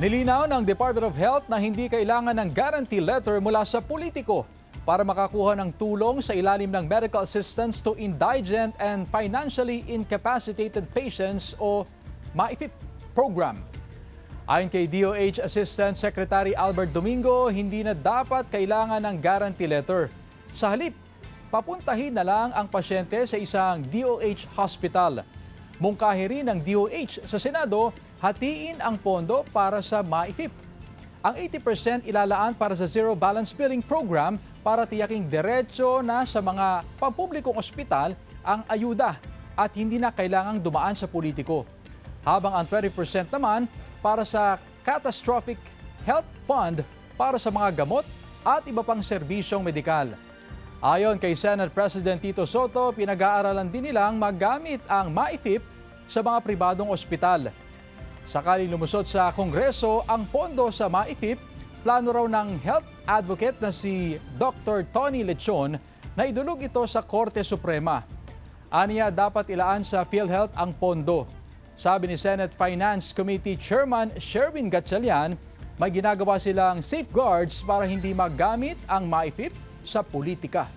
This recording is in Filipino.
Nilinaw ng Department of Health na hindi kailangan ng guarantee letter mula sa politiko para makakuha ng tulong sa ilalim ng Medical Assistance to Indigent and Financially Incapacitated Patients o MAIFIP program. Ayon kay DOH Assistant Secretary Albert Domingo, hindi na dapat kailangan ng guarantee letter. Sa halip, papuntahin na lang ang pasyente sa isang DOH hospital. Mungkahi rin ng DOH sa Senado, hatiin ang pondo para sa MAIFIP. Ang 80% ilalaan para sa Zero Balance Billing Program para tiyaking diretso na sa mga pampublikong ospital ang ayuda at hindi na kailangang dumaan sa politiko. Habang ang 20% naman para sa Catastrophic Health Fund para sa mga gamot at iba pang serbisyong medikal. Ayon kay Senate President Tito Soto, pinag-aaralan din nilang magamit ang MAIFIP sa mga pribadong ospital. Sakaling lumusot sa Kongreso ang pondo sa MAIFIP, plano raw ng health advocate na si Dr. Tony Lechon na idulog ito sa Korte Suprema. Aniya dapat ilaan sa PhilHealth ang pondo. Sabi ni Senate Finance Committee Chairman Sherwin Gatchalian, may ginagawa silang safeguards para hindi magamit ang MAIFIP sa politika.